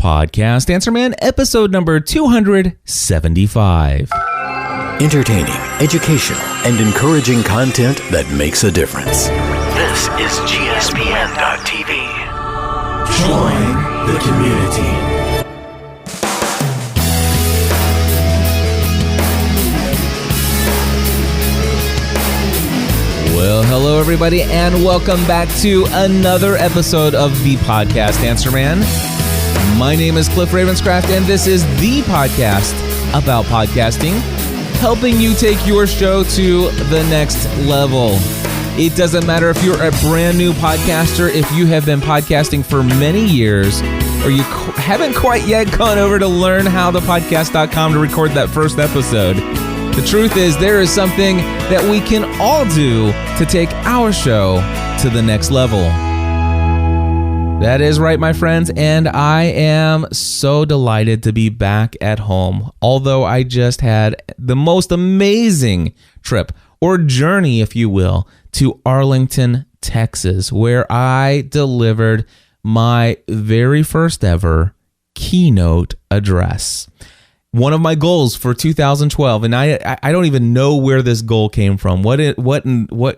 Podcast Answer Man, episode number 275. Entertaining, educational, and encouraging content that makes a difference. This is GSPN.TV. Join the community. Well, hello everybody, and welcome back to another episode of the Podcast Answer Man. My name is Cliff Ravenscraft, and this is the podcast about podcasting, helping you take your show to the next level. It doesn't matter if you're a brand new podcaster, if you have been podcasting for many years, or you haven't quite yet gone over to learnhowtopodcast.com to record that first episode. The truth is, there is something that we can all do to take our show to the next level. That is right, my friends, and I am so delighted to be back at home. Although I just had the most amazing trip, or journey, if you will, to Arlington, Texas, where I delivered my very first ever keynote address. One of my goals for 2012, and I don't even know where this goal came from. What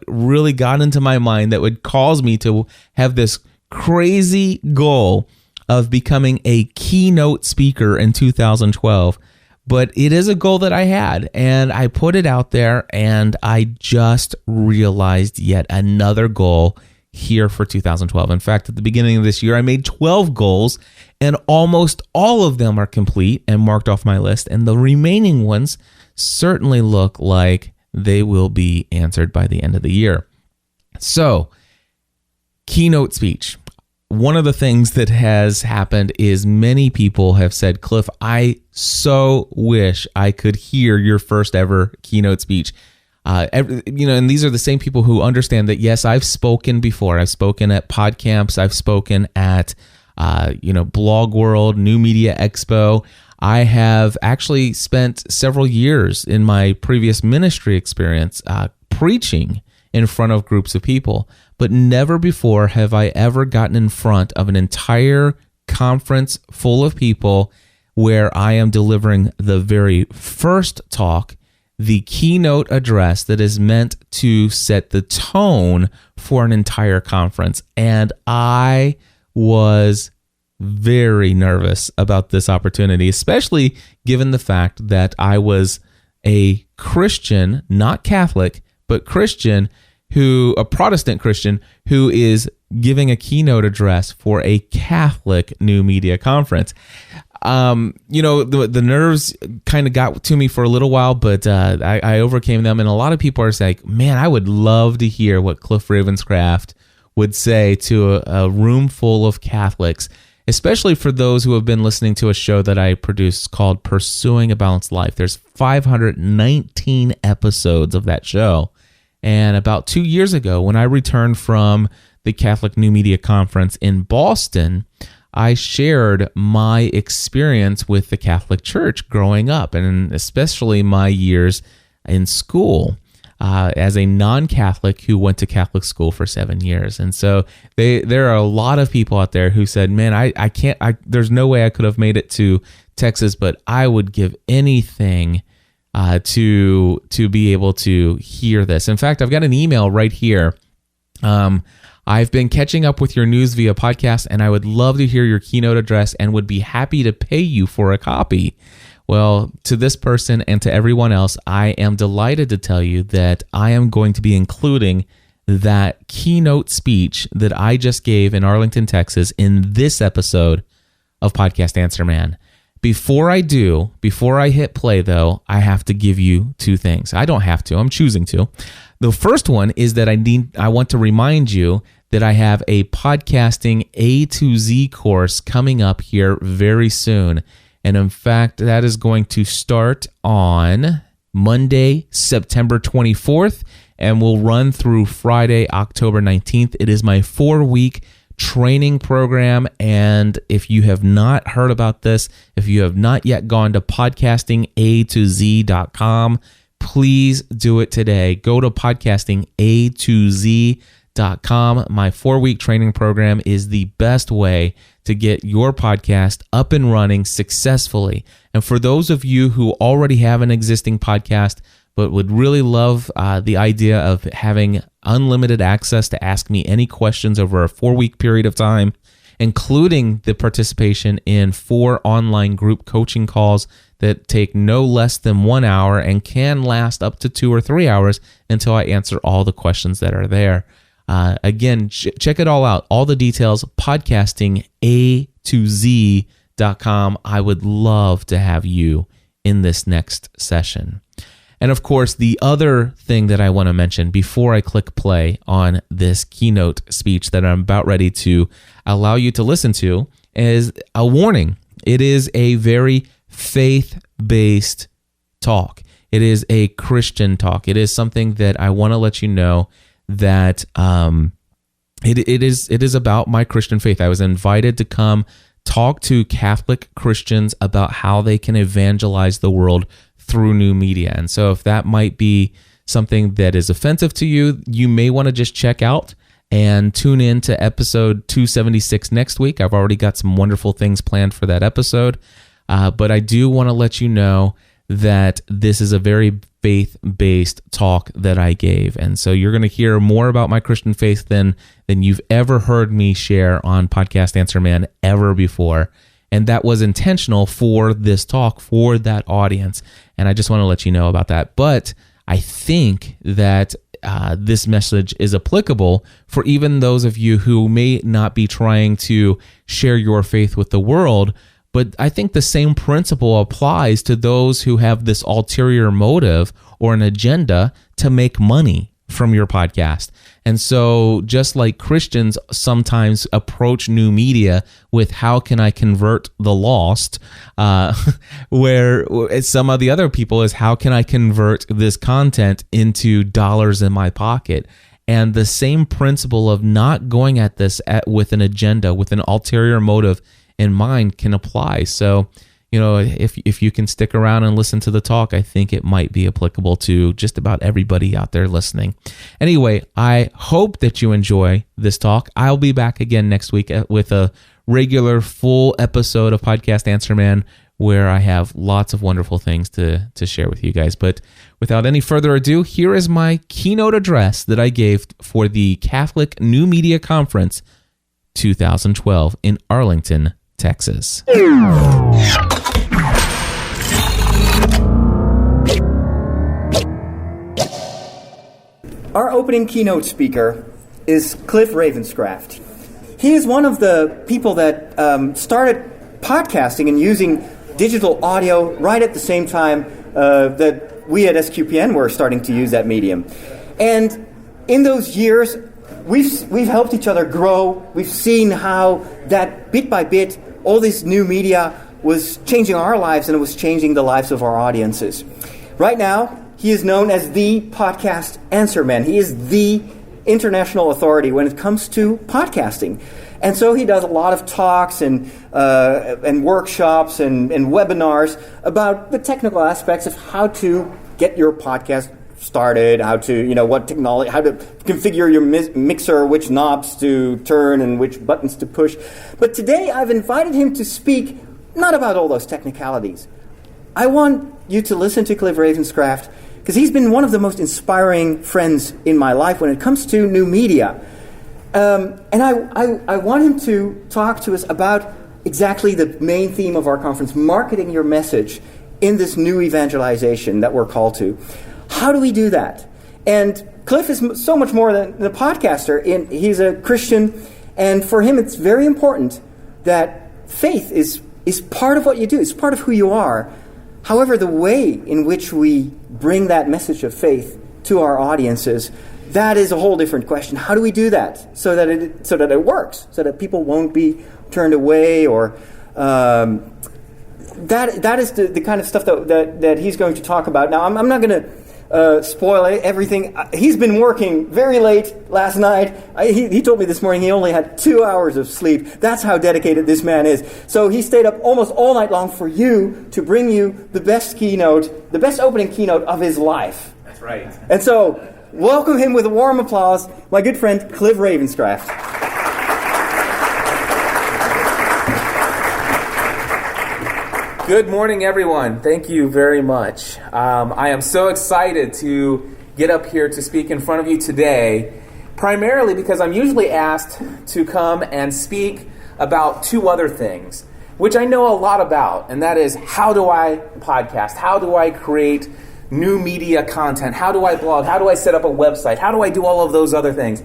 really got into my mind that would cause me to have this crazy goal of becoming a keynote speaker in 2012. But it is a goal that I had, and I put it out there, and I just realized yet another goal here for 2012. In fact, at the beginning of this year, I made 12 goals, and almost all of them are complete and marked off my list, and the remaining ones certainly look like they will be answered by the end of the year. So, keynote speech. One of the things that has happened is many people have said, Cliff, I so wish I could hear your first ever keynote speech. And these are the same people who understand that, yes, I've spoken before. I've spoken at PodCamps. I've spoken at, Blog World, New Media Expo. I have actually spent several years in my previous ministry experience preaching in front of groups of people. But never before have I ever gotten in front of an entire conference full of people where I am delivering the very first talk, the keynote address that is meant to set the tone for an entire conference. And I was very nervous about this opportunity, especially given the fact that I was a Christian, not Catholic, but Christian, a Protestant Christian who is giving a keynote address for a Catholic new media conference. The nerves kind of got to me for a little while, but I overcame them. And a lot of people are saying, man, I would love to hear what Cliff Ravenscraft would say to a room full of Catholics, especially for those who have been listening to a show that I produced called Pursuing a Balanced Life. There's 519 episodes of that show. And about 2 years ago, when I returned from the Catholic New Media Conference in Boston, I shared my experience with the Catholic Church growing up, and especially my years in school as a non-Catholic who went to Catholic school for 7 years. And so there are a lot of people out there who said, man, I can't, there's no way I could have made it to Texas, but I would give anything to be able to hear this. In fact, I've got an email right here. I've been catching up with your news via podcast, and I would love to hear your keynote address and would be happy to pay you for a copy. Well, to this person and to everyone else, I am delighted to tell you that I am going to be including that keynote speech that I just gave in Arlington, Texas, in this episode of Podcast Answer Man. Before I hit play, though, I have to give you two things. I don't have to. I'm choosing to. The first one is that I want to remind you that I have a podcasting A to Z course coming up here very soon. And in fact, that is going to start on Monday, September 24th, and will run through Friday, October 19th. It is my 4-week training program, and if you have not heard about this, if you have not yet gone to podcastingatoz.com, please do it today. Go to podcastingatoz.com keynote.com. My 4-week training program is the best way to get your podcast up and running successfully. And for those of you who already have an existing podcast but would really love the idea of having unlimited access to ask me any questions over a 4-week period of time, including the participation in 4 online group coaching calls that take no less than 1 hour and can last up to 2 or 3 hours until I answer all the questions that are there. Again, check it all out. All the details, podcastinga2z.com. I would love to have you in this next session. And of course, the other thing that I want to mention before I click play on this keynote speech that I'm about ready to allow you to listen to is a warning. It is a very faith-based talk. It is a Christian talk. It is something that I want to let you know that it is about my Christian faith. I was invited to come talk to Catholic Christians about how they can evangelize the world through new media. And so if that might be something that is offensive to you, you may want to just check out and tune in to episode 276 next week. I've already got some wonderful things planned for that episode. But I do want to let you know that this is a very faith-based talk that I gave. And so you're going to hear more about my Christian faith than you've ever heard me share on Podcast Answer Man ever before. And that was intentional for this talk, for that audience. And I just want to let you know about that. But I think that this message is applicable for even those of you who may not be trying to share your faith with the world. But I think the same principle applies to those who have this ulterior motive or an agenda to make money from your podcast. And so just like Christians sometimes approach new media with how can I convert the lost, where some of the other people is how can I convert this content into dollars in my pocket. And the same principle of not going at this with an agenda, with an ulterior motive in mind can apply. So, if you can stick around and listen to the talk, I think it might be applicable to just about everybody out there listening. Anyway, I hope that you enjoy this talk. I'll be back again next week with a regular full episode of Podcast Answer Man where I have lots of wonderful things to share with you guys. But without any further ado, here is my keynote address that I gave for the Catholic New Media Conference 2012 in Arlington, Texas. Our opening keynote speaker is Cliff Ravenscraft. He is one of the people that started podcasting and using digital audio right at the same time that we at SQPN were starting to use that medium. And in those years, we've helped each other grow. We've seen how that bit by bit, all this new media was changing our lives and it was changing the lives of our audiences. Right now, he is known as the Podcast Answer Man. He is the international authority when it comes to podcasting. And so he does a lot of talks and workshops and webinars about the technical aspects of how to get your podcast started, how to, what technology, how to configure your mixer, which knobs to turn and which buttons to push. But today I've invited him to speak not about all those technicalities. I want you to listen to Cliff Ravenscraft because he's been one of the most inspiring friends in my life when it comes to new media. And I want him to talk to us about exactly the main theme of our conference, marketing your message in this new evangelization that we're called to. How do we do that? And Cliff is so much more than a podcaster. He's a Christian, and for him it's very important that faith is part of what you do. It's part of who you are. However, the way in which we bring that message of faith to our audiences, that is a whole different question. How do we do that so that it works, so that people won't be turned away, or that is the kind of stuff that he's going to talk about. Now, I'm not going to spoil everything. He's been working very late last night. He told me this morning he only had 2 hours of sleep. That's how dedicated this man is. So he stayed up almost all night long for you to bring you the best opening keynote of his life. That's right. And so welcome him with a warm applause, my good friend Cliff Ravenscraft. Good morning, everyone. Thank you very much. I am so excited to get up here to speak in front of you today, primarily because I'm usually asked to come and speak about two other things, which I know a lot about, and that is, how do I podcast? How do I create new media content? How do I blog? How do I set up a website? How do I do all of those other things?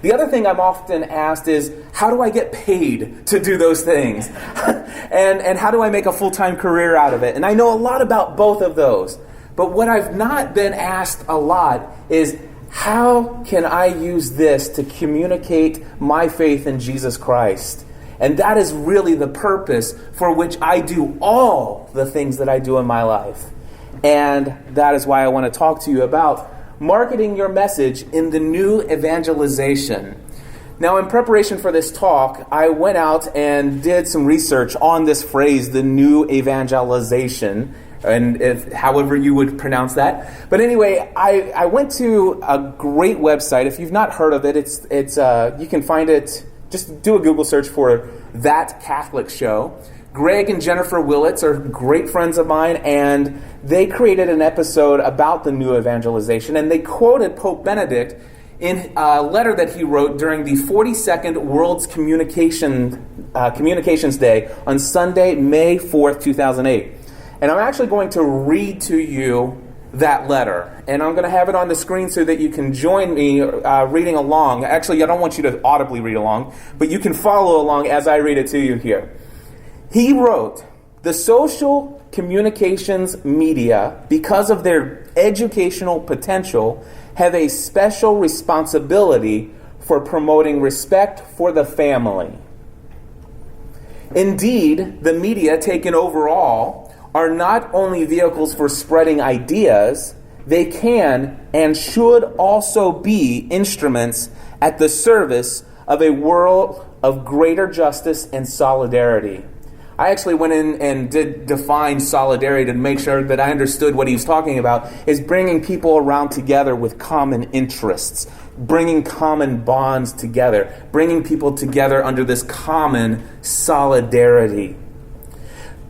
The other thing I'm often asked is, how do I get paid to do those things? and how do I make a full-time career out of it? And I know a lot about both of those. But what I've not been asked a lot is, how can I use this to communicate my faith in Jesus Christ? And that is really the purpose for which I do all the things that I do in my life. And that is why I want to talk to you about marketing your message in the new evangelization. Now, in preparation for this talk, I went out and did some research on this phrase, the new evangelization, and however you would pronounce that. But anyway, I went to a great website. If you've not heard of it, it's you can find it. Just do a Google search for That Catholic Show. Greg and Jennifer Willits are great friends of mine, and they created an episode about the new evangelization, and they quoted Pope Benedict in a letter that he wrote during the 42nd World's Communications Day on Sunday, May 4th, 2008. And I'm actually going to read to you that letter, and I'm going to have it on the screen so that you can join me reading along. Actually, I don't want you to audibly read along, but you can follow along as I read it to you here. He wrote, "The social communications media, because of their educational potential, have a special responsibility for promoting respect for the family. Indeed, the media, taken overall, are not only vehicles for spreading ideas, they can and should also be instruments at the service of a world of greater justice and solidarity." I actually went in and did define solidarity to make sure that I understood what he was talking about, is bringing people around together with common interests, bringing common bonds together, bringing people together under this common solidarity.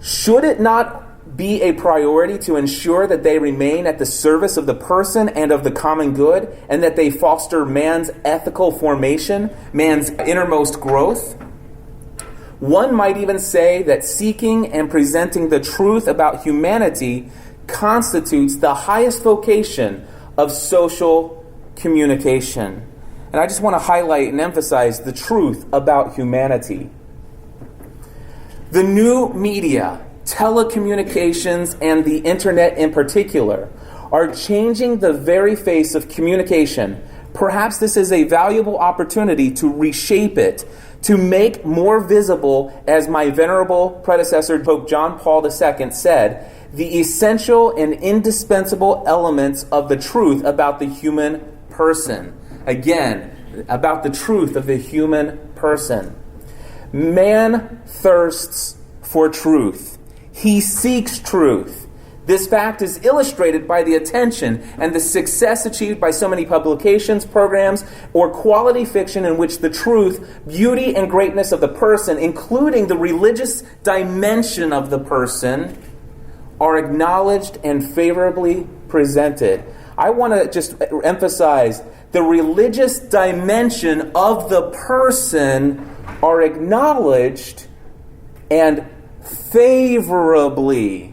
Should it not be a priority to ensure that they remain at the service of the person and of the common good, and that they foster man's ethical formation, man's innermost growth? One might even say that seeking and presenting the truth about humanity constitutes the highest vocation of social communication. And I just want to highlight and emphasize the truth about humanity. The new media, telecommunications, and the internet in particular, are changing the very face of communication. Perhaps this is a valuable opportunity to reshape it, to make more visible, as my venerable predecessor, Pope John Paul II, said, the essential and indispensable elements of the truth about the human person. Again, about the truth of the human person. Man thirsts for truth. He seeks truth. This fact is illustrated by the attention and the success achieved by so many publications, programs, or quality fiction in which the truth, beauty, and greatness of the person, including the religious dimension of the person, are acknowledged and favorably presented. I want to just emphasize the religious dimension of the person are acknowledged and favorably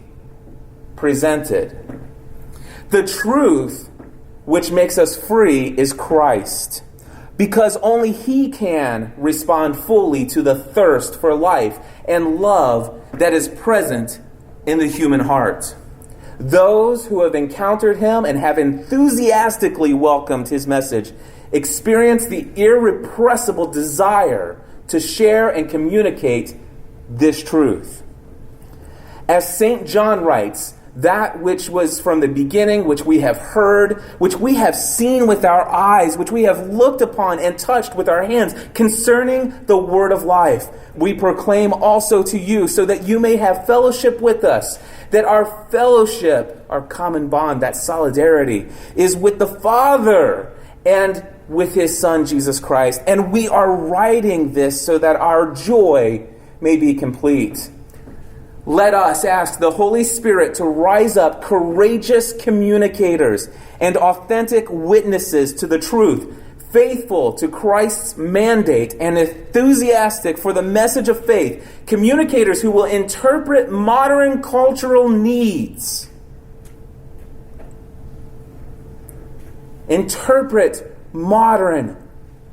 presented. The truth which makes us free is Christ, because only He can respond fully to the thirst for life and love that is present in the human heart. Those who have encountered Him and have enthusiastically welcomed His message experience the irrepressible desire to share and communicate this truth. As St. John writes, that which was from the beginning, which we have heard, which we have seen with our eyes, which we have looked upon and touched with our hands, concerning the word of life. We proclaim also to you, so that you may have fellowship with us, that our fellowship, our common bond, that solidarity, is with the Father and with his Son, Jesus Christ. And we are writing this so that our joy may be complete. Let us ask the Holy Spirit to rise up courageous communicators and authentic witnesses to the truth, faithful to Christ's mandate and enthusiastic for the message of faith, communicators who will interpret modern cultural needs. Interpret modern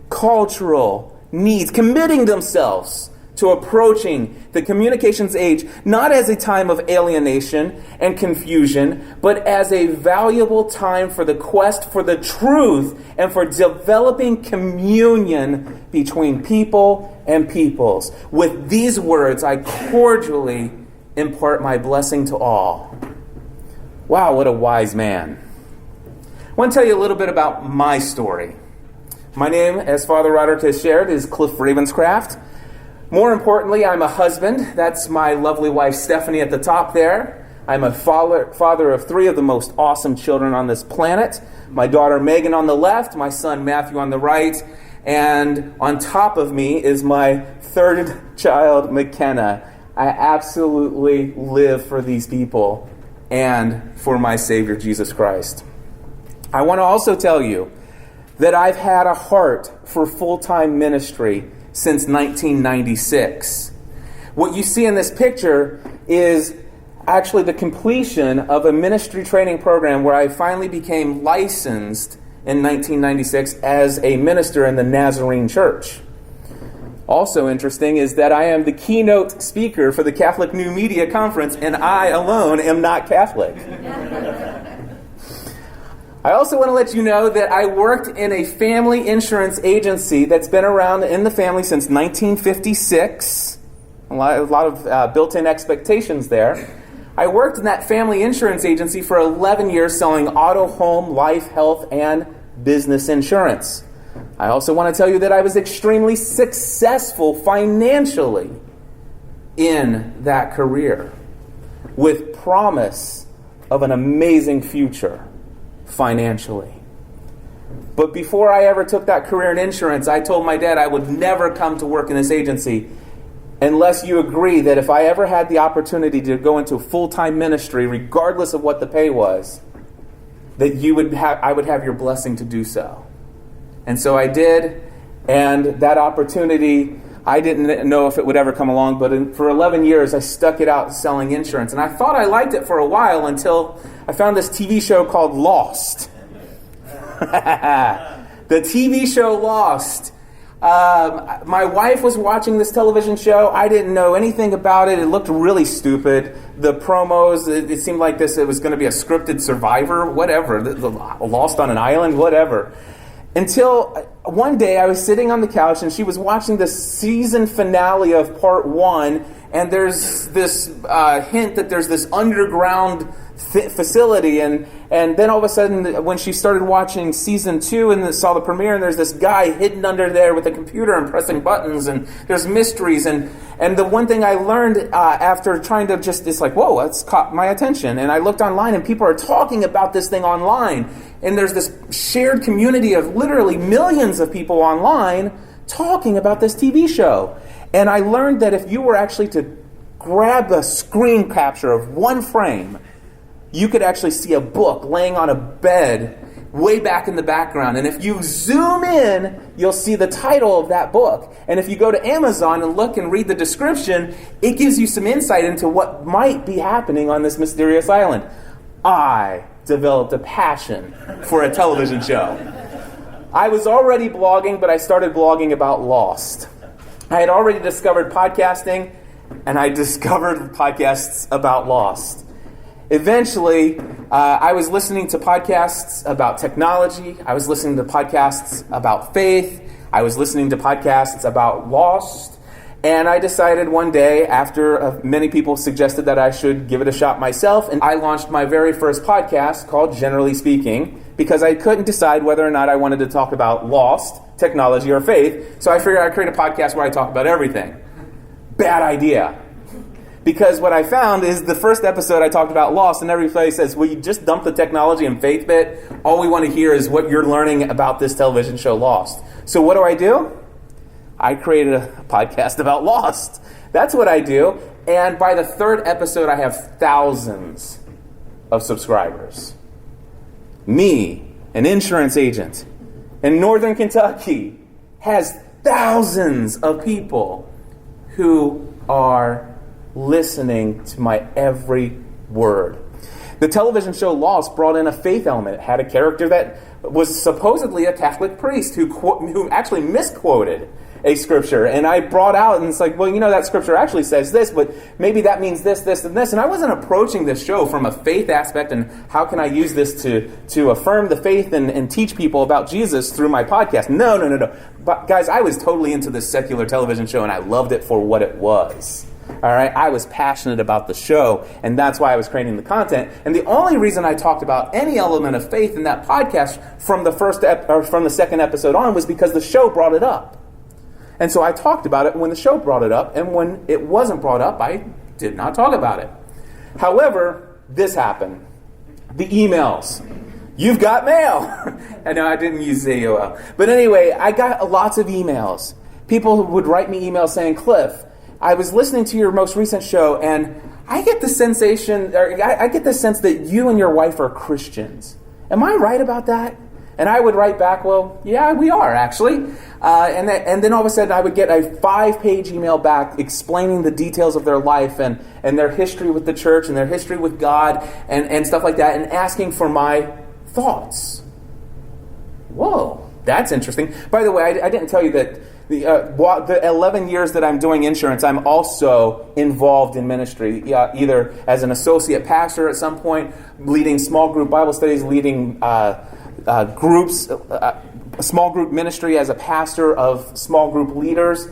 cultural needs, committing themselves to approaching the communications age not as a time of alienation and confusion, but as a valuable time for the quest for the truth and for developing communion between people and peoples. With these words, I cordially impart my blessing to all. Wow, what a wise man. I want to tell you a little bit about my story. My name, as Father Roderick has shared, is Cliff Ravenscraft. More importantly, I'm a husband. That's my lovely wife, Stephanie, at the top there. I'm a father of 3 of the most awesome children on this planet. My daughter, Megan, on the left, my son, Matthew, on the right. And on top of me is my 3rd child, McKenna. I absolutely live for these people and for my Savior, Jesus Christ. I want to also tell you that I've had a heart for full-time ministry since 1996. What you see in this picture is actually the completion of a ministry training program where I finally became licensed in 1996 as a minister in the Nazarene Church. Also interesting is that I am the keynote speaker for the Catholic New Media Conference, and I alone am not Catholic. I also want to let you know that I worked in a family insurance agency that's been around in the family since 1956. A lot of built-in expectations there. I worked in that family insurance agency for 11 years selling auto, home, life, health, and business insurance. I also want to tell you that I was extremely successful financially in that career, with promise of an amazing future financially. But before I ever took that career in insurance, I told my dad I would never come to work in this agency unless you agree that if I ever had the opportunity to go into full-time ministry, regardless of what the pay was, that I would have your blessing to do so. And so I did, and that opportunity, I didn't know if it would ever come along, but for 11 years I stuck it out selling insurance. And I thought I liked it for a while until I found this TV show called Lost. The TV show Lost. My wife was watching this television show. I didn't know anything about it. It looked really stupid. The promos, it seemed like it was going to be a scripted Survivor, whatever. Lost on an island, whatever. Until one day I was sitting on the couch and she was watching the season finale of part 1, and there's this hint that there's this underground facility, and then all of a sudden when she started watching season 2 and saw the premiere, and there's this guy hidden under there with a computer and pressing buttons, and there's mysteries, and the one thing I learned after trying to it's like, whoa, that's caught my attention, and I looked online and people are talking about this thing online, and there's this shared community of literally millions of people online talking about this TV show. And I learned that if you were actually to grab a screen capture of one frame, you could actually see a book laying on a bed way back in the background. And if you zoom in, you'll see the title of that book. And if you go to Amazon and look and read the description, it gives you some insight into what might be happening on this mysterious island. I developed a passion for a television show. I was already blogging, but I started blogging about Lost. I had already discovered podcasting, and I discovered podcasts about Lost. Eventually, I was listening to podcasts about technology. I was listening to podcasts about faith. I was listening to podcasts about Lost. And I decided one day, after many people suggested that I should give it a shot myself, and I launched my very first podcast called Generally Speaking, because I couldn't decide whether or not I wanted to talk about lost, technology, or faith. So I figured I'd create a podcast where I talk about everything. Bad idea. Because what I found is the first episode I talked about lost, and everybody says, well, you just dump the technology and faith bit. All we want to hear is what you're learning about this television show Lost. So what do? I created a podcast about Lost. That's what I do. And by the third episode, I have thousands of subscribers. Me, an insurance agent in Northern Kentucky, has thousands of people who are listening to my every word. The television show Lost brought in a faith element. It had a character that was supposedly a Catholic priest who actually misquoted a scripture. And I brought out, and it's like, well, that scripture actually says this, but maybe that means this, this, and this. And I wasn't approaching this show from a faith aspect and how can I use this to affirm the faith and teach people about Jesus through my podcast. No. But guys, I was totally into this secular television show, and I loved it for what it was. All right, I was passionate about the show, and that's why I was creating the content. And the only reason I talked about any element of faith in that podcast from the second episode on was because the show brought it up. And so I talked about it when the show brought it up, and when it wasn't brought up, I did not talk about it. However, this happened. The emails. You've got mail. I know I didn't use AOL. But anyway, I got lots of emails. People would write me emails saying, Cliff, I was listening to your most recent show, and I get the sense that you and your wife are Christians. Am I right about that? And I would write back, well, yeah, we are, actually. And then all of a sudden I would get a 5-page email back explaining the details of their life and their history with the church and their history with God and stuff like that, and asking for my thoughts. Whoa, that's interesting. By the way, I didn't tell you that the 11 years that I'm doing insurance, I'm also involved in ministry, either as an associate pastor at some point, leading small group Bible studies, leading groups, small group ministry as a pastor of small group leaders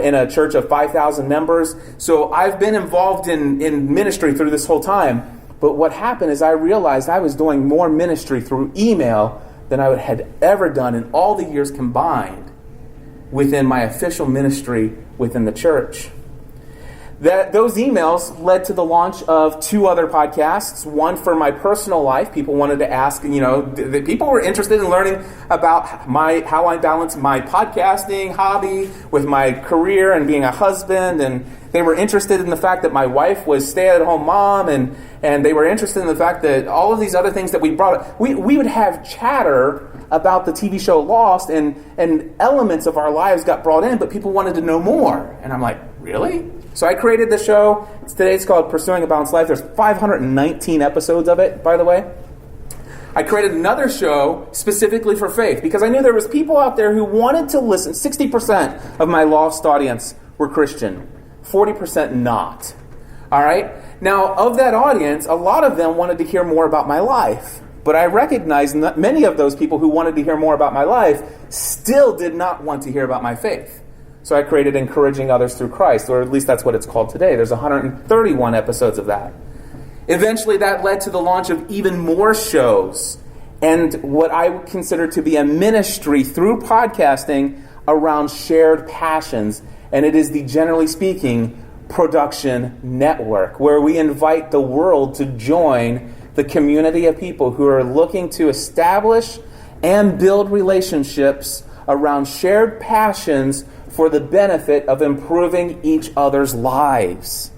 in a church of 5,000 members. So I've been involved in ministry through this whole time. But what happened is I realized I was doing more ministry through email than I had ever done in all the years combined within my official ministry within the church. Those emails led to the launch of 2 other podcasts. One for my personal life. People wanted to ask, the people were interested in learning about how I balance my podcasting hobby with my career and being a husband. And they were interested in the fact that my wife was stay-at-home mom. And they were interested in the fact that all of these other things that we brought up. We would have chatter about the TV show Lost, and elements of our lives got brought in, but people wanted to know more. And I'm like, really? So I created the show. Today it's called Pursuing a Balanced Life. There's 519 episodes of it, by the way. I created another show specifically for faith because I knew there was people out there who wanted to listen. 60% of my lost audience were Christian, 40% not. All right? Now, of that audience, a lot of them wanted to hear more about my life. But I recognized that many of those people who wanted to hear more about my life still did not want to hear about my faith. So I created Encouraging Others Through Christ, or at least that's what it's called today. There's 131 episodes of that. Eventually that led to the launch of even more shows and what I would consider to be a ministry through podcasting around shared passions. And it is the Generally Speaking Production Network, where we invite the world to join the community of people who are looking to establish and build relationships around shared passions for the benefit of improving each other's lives.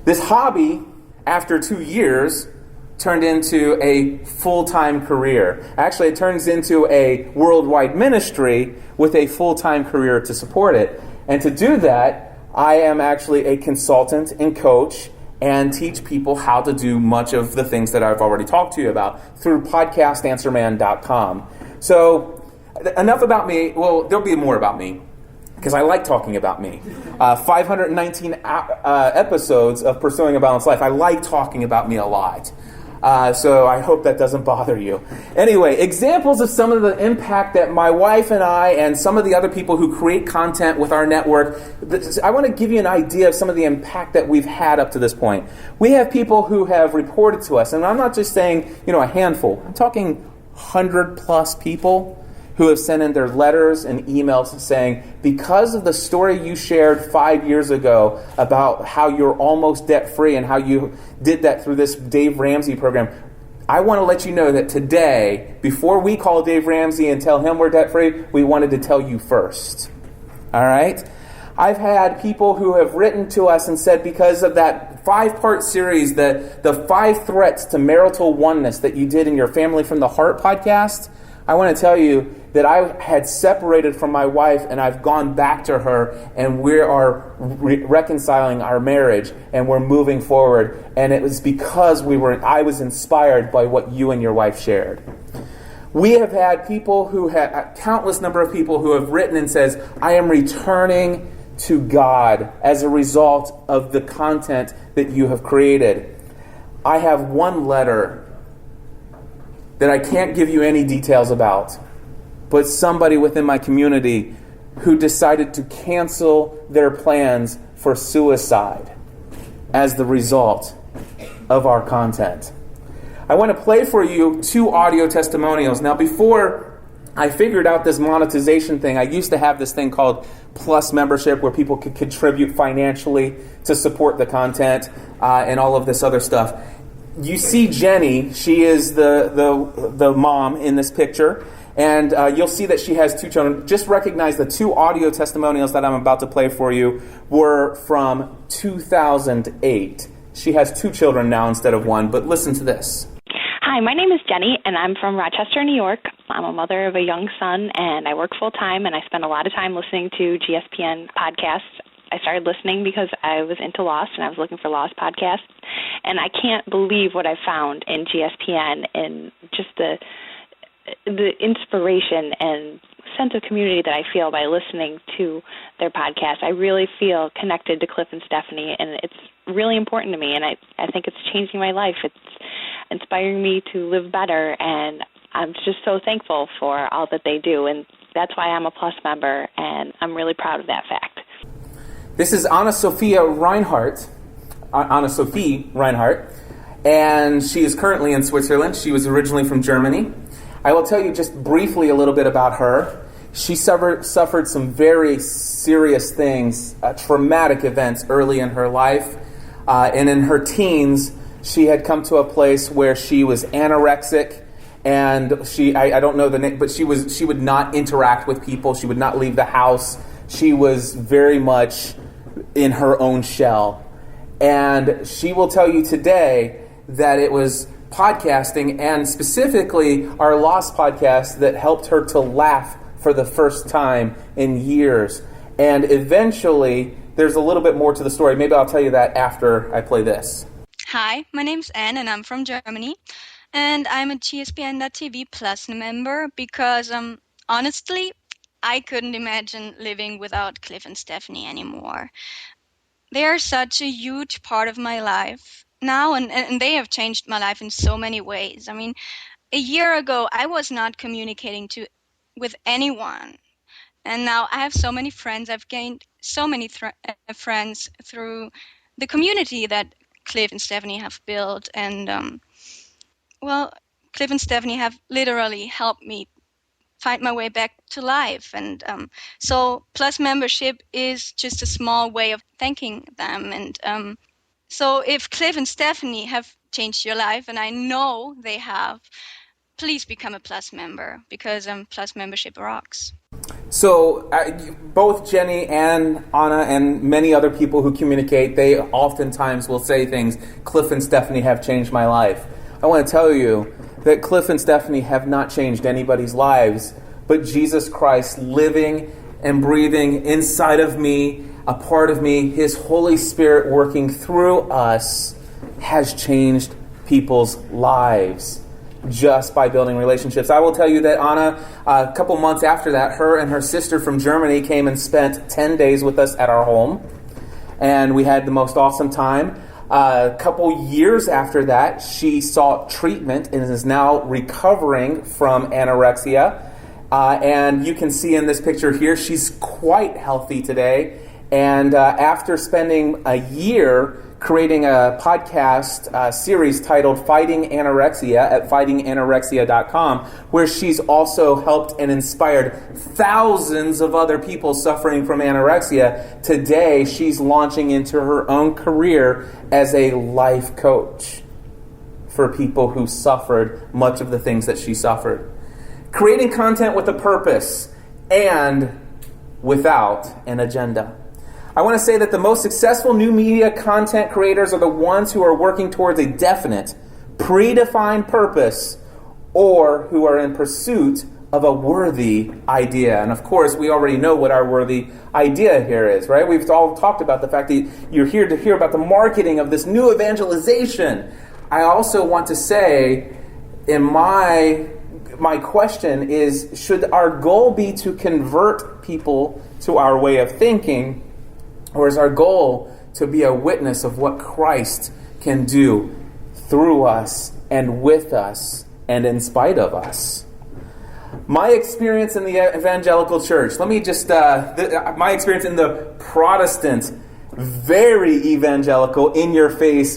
This hobby, after 2 years, turned into a full-time career. Actually, it turns into a worldwide ministry with a full-time career to support it. And to do that, I am actually a consultant and coach and teach people how to do much of the things that I've already talked to you about through podcastanswerman.com. So, enough about me. Well, there'll be more about me because I like talking about me. 519 episodes of Pursuing a Balanced Life. I like talking about me a lot. So I hope that doesn't bother you. Anyway, examples of some of the impact that my wife and I and some of the other people who create content with our network, I want to give you an idea of some of the impact that we've had up to this point. We have people who have reported to us, and I'm not just saying, a handful. I'm talking 100 plus people who have sent in their letters and emails saying, because of the story you shared 5 years ago about how you're almost debt-free and how you did that through this Dave Ramsey program, I want to let you know that today, before we call Dave Ramsey and tell him we're debt-free, we wanted to tell you first. All right? I've had people who have written to us and said, because of that 5-part series, the 5 threats to marital oneness that you did in your Family from the Heart podcast, I want to tell you that I had separated from my wife and I've gone back to her and we are reconciling our marriage and we're moving forward. And it was because I was inspired by what you and your wife shared. We have had people a countless number of people who have written and says, I am returning to God as a result of the content that you have created. I have one letter that I can't give you any details about, but somebody within my community who decided to cancel their plans for suicide as the result of our content. I want to play for you 2 audio testimonials. Now, before I figured out this monetization thing, I used to have this thing called Plus membership where people could contribute financially to support the content and all of this other stuff. You see Jenny, she is the mom in this picture, and you'll see that she has 2 children. Just recognize the 2 audio testimonials that I'm about to play for you were from 2008. She has 2 children now instead of 1, but listen to this. Hi, my name is Jenny, and I'm from Rochester, New York. I'm a mother of a young son, and I work full-time, and I spend a lot of time listening to GSPN podcasts. I started listening because I was into Lost, and I was looking for Lost podcasts. And I can't believe what I found in GSPN and just the inspiration and sense of community that I feel by listening to their podcast. I really feel connected to Cliff and Stephanie, and it's really important to me, and I think it's changing my life. It's inspiring me to live better, and I'm just so thankful for all that they do, and that's why I'm a Plus member, and I'm really proud of that fact. This is Anna-Sophie Reinhardt, and she is currently in Switzerland. She was originally from Germany. I will tell you just briefly a little bit about her. She suffered some very serious things, traumatic events early in her life, and in her teens, she had come to a place where she was anorexic, and I don't know the name, but she would not interact with people. She would not leave the house. She was very much in her own shell. And she will tell you today that it was podcasting and specifically our Lost podcast that helped her to laugh for the first time in years. And eventually, there's a little bit more to the story. Maybe I'll tell you that after I play this. Hi, my name's Anne and I'm from Germany. And I'm a GSPN.TV Plus member because, honestly, I couldn't imagine living without Cliff and Stephanie anymore. They are such a huge part of my life now, and they have changed my life in so many ways. I mean, a year ago, I was not communicating with anyone. And now I have so many friends. I've gained so many friends through the community that Cliff and Stephanie have built. And, Cliff and Stephanie have literally helped me find my way back to life. And so Plus membership is just a small way of thanking them. And so if Cliff and Stephanie have changed your life, and I know they have, please become a Plus member because Plus membership rocks. So both Jenny and Anna and many other people who communicate, they oftentimes will say things, Cliff and Stephanie have changed my life. I want to tell you that Cliff and Stephanie have not changed anybody's lives, but Jesus Christ living and breathing inside of me, a part of me, His Holy Spirit working through us has changed people's lives just by building relationships. I will tell you that Anna, a couple months after that, her and her sister from Germany came and spent 10 days with us at our home, and we had the most awesome time. A couple years after that, she sought treatment and is now recovering from anorexia. And you can see in this picture here, she's quite healthy today. And after spending a year creating a podcast series titled Fighting Anorexia at fightinganorexia.com, where she's also helped and inspired thousands of other people suffering from anorexia. Today, she's launching into her own career as a life coach for people who suffered much of the things that she suffered. Creating content with a purpose and without an agenda. I want to say that the most successful new media content creators are the ones who are working towards a definite, predefined purpose, or who are in pursuit of a worthy idea. And of course, we already know what our worthy idea here is, right? We've all talked about the fact that you're here to hear about the marketing of this new evangelization. I also want to say, in my question is, should our goal be to convert people to our way of thinking, or is our goal to be a witness of what Christ can do through us and with us and in spite of us? My experience in the evangelical church, my experience in the Protestant, very evangelical, in-your-face,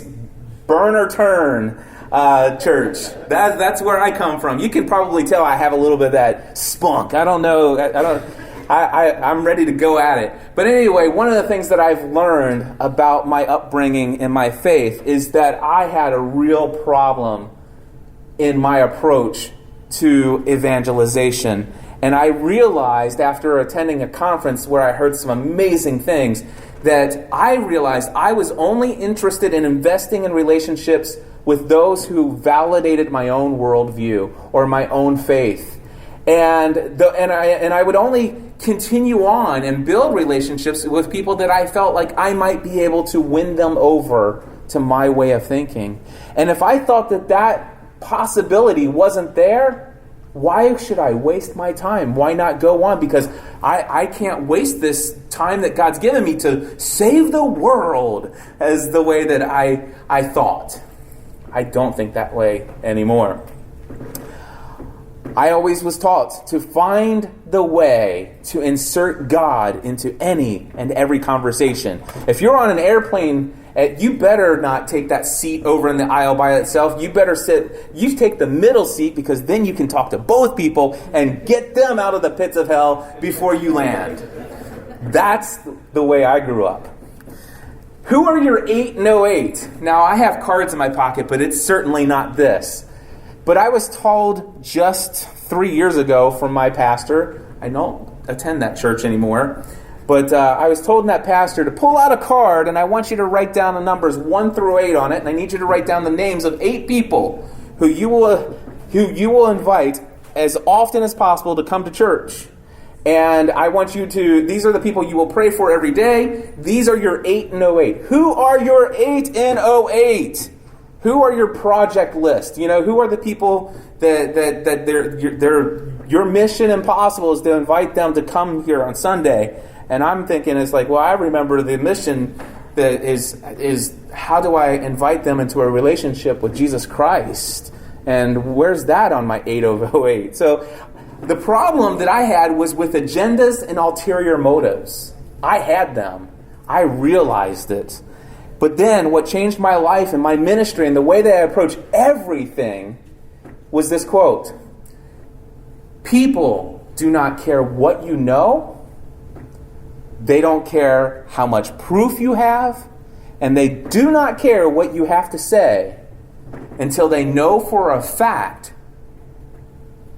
burn or turn church. That's where I come from. You can probably tell I have a little bit of that spunk. I don't know. I'm ready to go at it. But anyway, one of the things that I've learned about my upbringing and my faith is that I had a real problem in my approach to evangelization. And I realized after attending a conference where I heard some amazing things that I realized I was only interested in investing in relationships with those who validated my own worldview or my own faith. And I would only continue on and build relationships with people that I felt like I might be able to win them over to my way of thinking. And if I thought that possibility wasn't there, why should I waste my time? Why not go on? Because I can't waste this time that God's given me to save the world as the way that I thought. I don't think that way anymore. I always was taught to find the way to insert God into any and every conversation. If you're on an airplane, you better not take that seat over in the aisle by itself. You better you take the middle seat, because then you can talk to both people and get them out of the pits of hell before you land. That's the way I grew up. Who are your 8 no 8? Now, I have cards in my pocket, but it's certainly not this. But I was told just 3 years ago from my pastor, I don't attend that church anymore, but I was told in that pastor to pull out a card, and I want you to write down the numbers 1 through 8 on it, and I need you to write down the names of 8 people who you will invite as often as possible to come to church. And I want you to, these are the people you will pray for every day. These are your 8 no 8. Who are your 8 no 8? Who are your project list? You know, who are the people that your mission impossible is to invite them to come here on Sunday? And I'm thinking, it's like, well, I remember the mission that is how do I invite them into a relationship with Jesus Christ? And where's that on my 808? So the problem that I had was with agendas and ulterior motives. I had them. I realized it. But then what changed my life and my ministry and the way that I approach everything was this quote: people do not care what you know, they don't care how much proof you have, and they do not care what you have to say until they know for a fact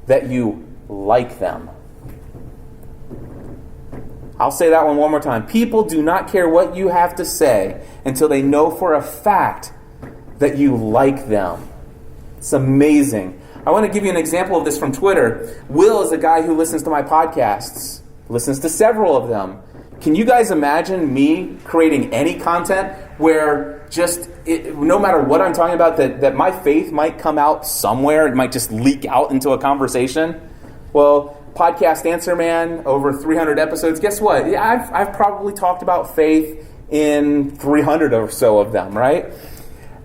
that you like them. I'll say that one more time. People do not care what you have to say until they know for a fact that you like them. It's amazing. I want to give you an example of this from Twitter. Will is a guy who listens to my podcasts, listens to several of them. Can you guys imagine me creating any content where no matter what I'm talking about, that my faith might come out somewhere, it might just leak out into a conversation? Well, Podcast Answer Man, over 300 episodes. Guess what? Yeah, I've probably talked about faith in 300 or so of them, right?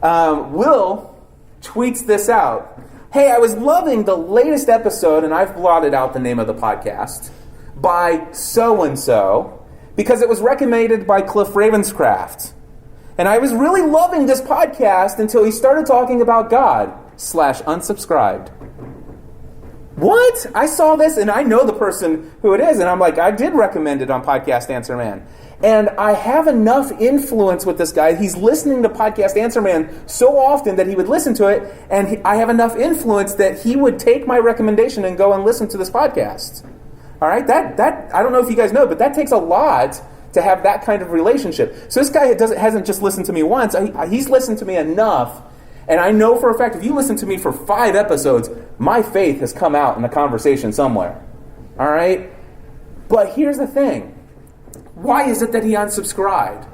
Will tweets this out. Hey, I was loving the latest episode, and I've blotted out the name of the podcast, by so-and-so, because it was recommended by Cliff Ravenscraft. And I was really loving this podcast until he started talking about God /unsubscribed. What? I saw this, and I know the person who it is, and I'm like, I did recommend it on Podcast Answer Man. And I have enough influence with this guy. He's listening to Podcast Answer Man so often that he would listen to it, and I have enough influence that he would take my recommendation and go and listen to this podcast. All right? That I don't know if you guys know, but that takes a lot to have that kind of relationship. So this guy hasn't just listened to me once. He's listened to me enough. And I know for a fact, if you listen to me for 5 episodes, my faith has come out in a conversation somewhere. All right? But here's the thing. Why is it that he unsubscribed?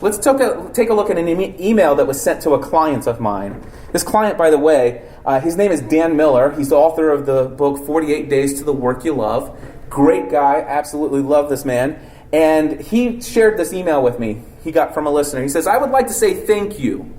Let's take a look at an email that was sent to a client of mine. This client, by the way, his name is Dan Miller. He's the author of the book 48 Days to the Work You Love. Great guy. Absolutely love this man. And he shared this email with me. He got from a listener. He says, I would like to say thank you.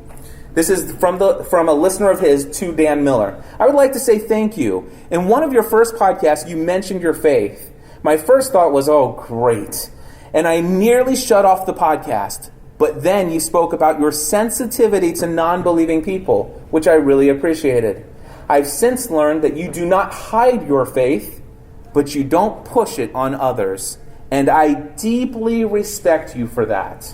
This is from a listener of his to Dan Miller. I would like to say thank you. In one of your first podcasts, you mentioned your faith. My first thought was, oh, great. And I nearly shut off the podcast. But then you spoke about your sensitivity to non-believing people, which I really appreciated. I've since learned that you do not hide your faith, but you don't push it on others. And I deeply respect you for that.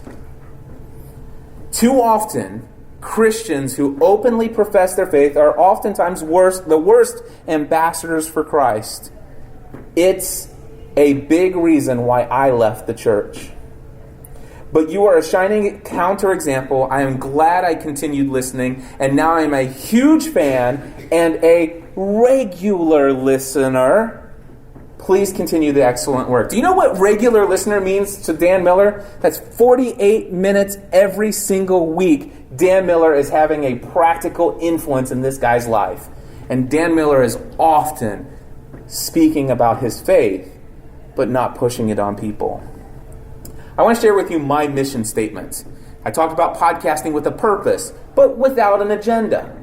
Too often, Christians who openly profess their faith are oftentimes the worst ambassadors for Christ. It's a big reason why I left the church. But you are a shining counterexample. I am glad I continued listening, and now I'm a huge fan and a regular listener. Please continue the excellent work. Do you know what regular listener means to Dan Miller? That's 48 minutes every single week. Dan Miller is having a practical influence in this guy's life. And Dan Miller is often speaking about his faith, but not pushing it on people. I want to share with you my mission statement. I talked about podcasting with a purpose, but without an agenda.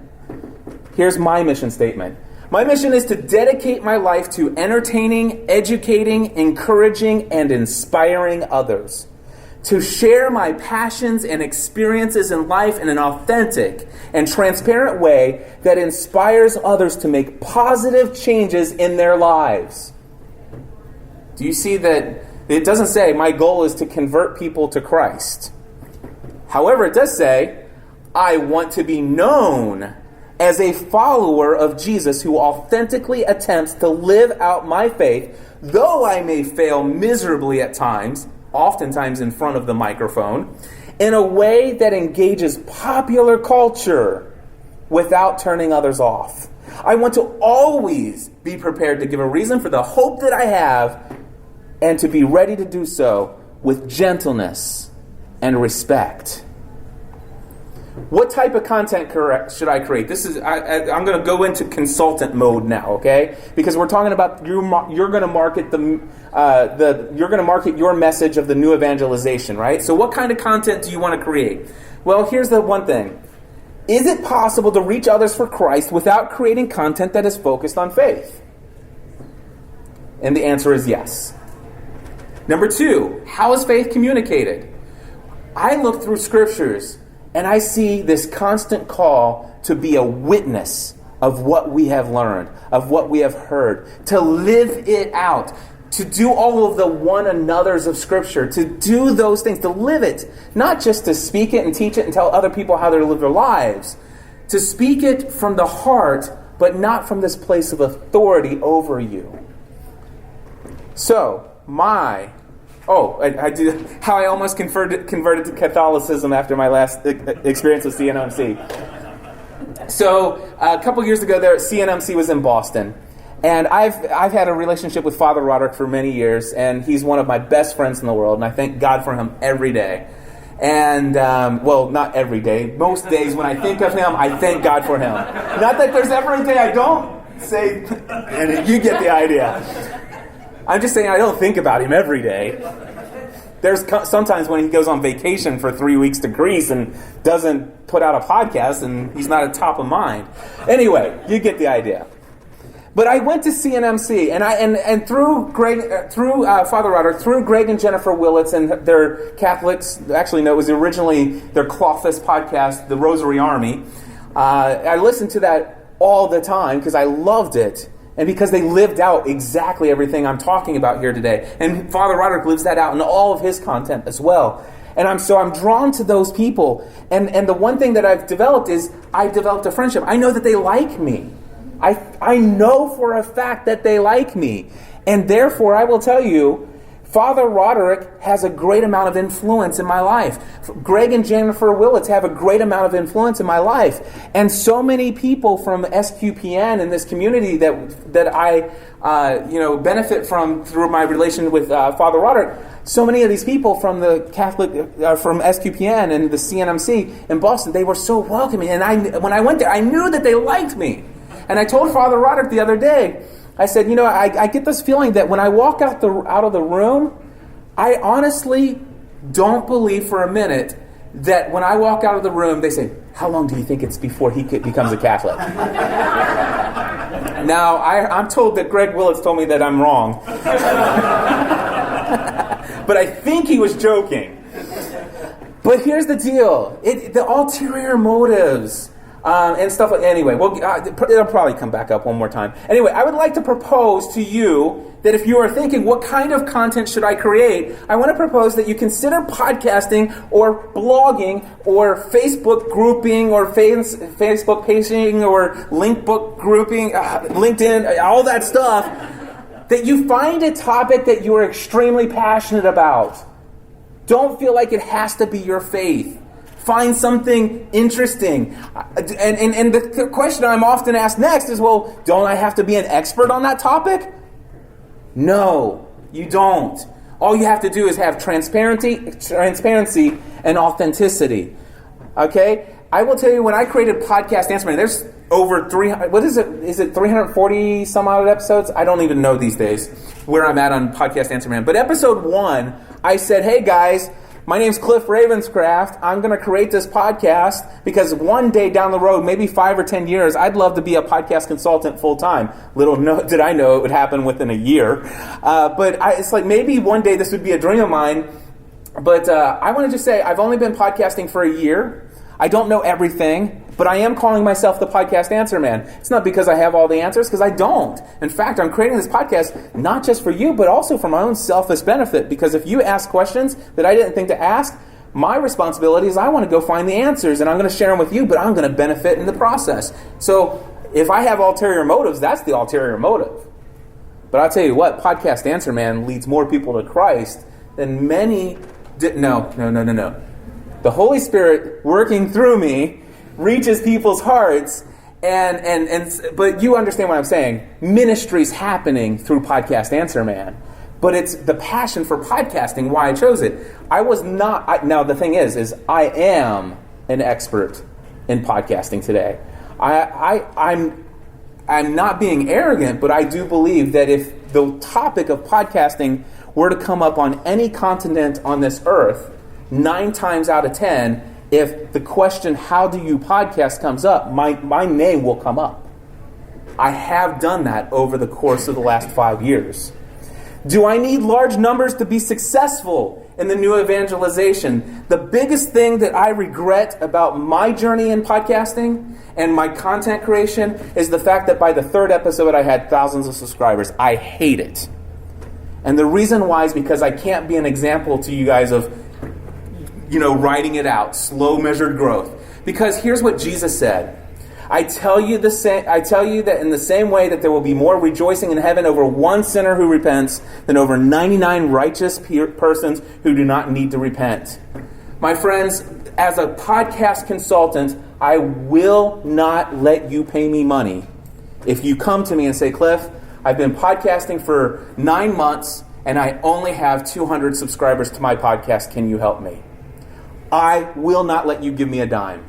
Here's my mission statement. My mission is to dedicate my life to entertaining, educating, encouraging, and inspiring others. To share my passions and experiences in life in an authentic and transparent way that inspires others to make positive changes in their lives. Do you see that it doesn't say my goal is to convert people to Christ? However, it does say I want to be known as a follower of Jesus who authentically attempts to live out my faith, though I may fail miserably at times, oftentimes in front of the microphone, in a way that engages popular culture without turning others off. I want to always be prepared to give a reason for the hope that I have and to be ready to do so with gentleness and respect. What type of content should I create? I'm going to go into consultant mode now, okay? Because we're talking about you're going to market you're going to market your message of the new evangelization, right? So what kind of content do you want to create? Well, here's the one thing. Is it possible to reach others for Christ without creating content that is focused on faith? And the answer is yes. Number 2, how is faith communicated? I look through scriptures and I see this constant call to be a witness of what we have learned, of what we have heard, to live it out, to do all of the one another's of Scripture, to do those things, to live it, not just to speak it and teach it and tell other people how to live their lives, to speak it from the heart, but not from this place of authority over you. So, I did how I almost converted to Catholicism after my last experience with CNMC. So a couple years ago, CNMC was in Boston, and I've had a relationship with Father Roderick for many years, and he's one of my best friends in the world, and I thank God for him every day. And not every day. Most days when I think of him, I thank God for him. Not that there's ever a day I don't say, and you get the idea. I'm just saying I don't think about him every day. there's sometimes when he goes on vacation for 3 weeks to Greece and doesn't put out a podcast, and he's not at top of mind. Anyway, you get the idea. But I went to CNMC, and through Father Roderick, through Greg and Jennifer Willits and their Catholics, actually no, it was originally their Clothless podcast, The Rosary Army. I listened to that all the time because I loved it, and because they lived out exactly everything I'm talking about here today. And Father Roderick lives that out in all of his content as well. And I'm drawn to those people. And the one thing that I've developed is I've developed a friendship. I know that they like me. I know for a fact that they like me. And therefore, I will tell you, Father Roderick has a great amount of influence in my life. Greg and Jennifer Willits have a great amount of influence in my life. And so many people from SQPN in this community that I benefit from through my relation with Father Roderick, so many of these people from the Catholic, from SQPN and the CNMC in Boston, they were so welcoming. And when I went there, I knew that they liked me. And I told Father Roderick the other day, I said, I get this feeling that when I walk out of the room, I honestly don't believe for a minute that when I walk out of the room, they say, how long do you think it's before he becomes a Catholic? Now, I'm told that Greg Willits told me that I'm wrong. But I think he was joking. But here's the deal. The ulterior motives and stuff like... Anyway, it'll probably come back up one more time. Anyway, I would like to propose to you that if you are thinking, what kind of content should I create? I want to propose that you consider podcasting or blogging or Facebook grouping or Facebook paging or link book grouping, LinkedIn, all that stuff, that you find a topic that you are extremely passionate about. Don't feel like it has to be your faith. Find something interesting. And the question I'm often asked next is, well, don't I have to be an expert on that topic? No, you don't. All you have to do is have transparency and authenticity. Okay? I will tell you, when I created Podcast Answer Man, there's over 300, what is it? Is it 340 some odd episodes? I don't even know these days where I'm at on Podcast Answer Man. But episode 1, I said, hey guys, my name's Cliff Ravenscraft. I'm going to create this podcast because one day down the road, maybe 5 or 10 years, I'd love to be a podcast consultant full time. Little did I know it would happen within a year. It's like maybe one day this would be a dream of mine. But I want to just say I've only been podcasting for a year. I don't know everything, but I am calling myself the Podcast Answer Man. It's not because I have all the answers, because I don't. In fact, I'm creating this podcast not just for you, but also for my own selfish benefit. Because if you ask questions that I didn't think to ask, my responsibility is I want to go find the answers, and I'm going to share them with you, but I'm going to benefit in the process. So if I have ulterior motives, that's the ulterior motive. But I'll tell you what, Podcast Answer Man leads more people to Christ than many... No. The Holy Spirit working through me reaches people's hearts, but you understand what I'm saying. Ministry's happening through Podcast Answer Man. But it's the passion for podcasting why I chose it. I was not... now, the thing is I am an expert in podcasting today. I'm not being arrogant, but I do believe that if the topic of podcasting were to come up on any continent on this earth, 9 times out of 10, if the question, how do you podcast, comes up, my name will come up. I have done that over the course of the last 5 years. Do I need large numbers to be successful in the new evangelization? The biggest thing that I regret about my journey in podcasting and my content creation is the fact that by the 3rd episode I had thousands of subscribers. I hate it. And the reason why is because I can't be an example to you guys of writing it out, slow measured growth. Because here's what Jesus said. I tell you that in the same way that there will be more rejoicing in heaven over one sinner who repents than over 99 righteous persons who do not need to repent. My friends, as a podcast consultant, I will not let you pay me money if you come to me and say, Cliff, I've been podcasting for 9 months and I only have 200 subscribers to my podcast. Can you help me? I will not let you give me a dime.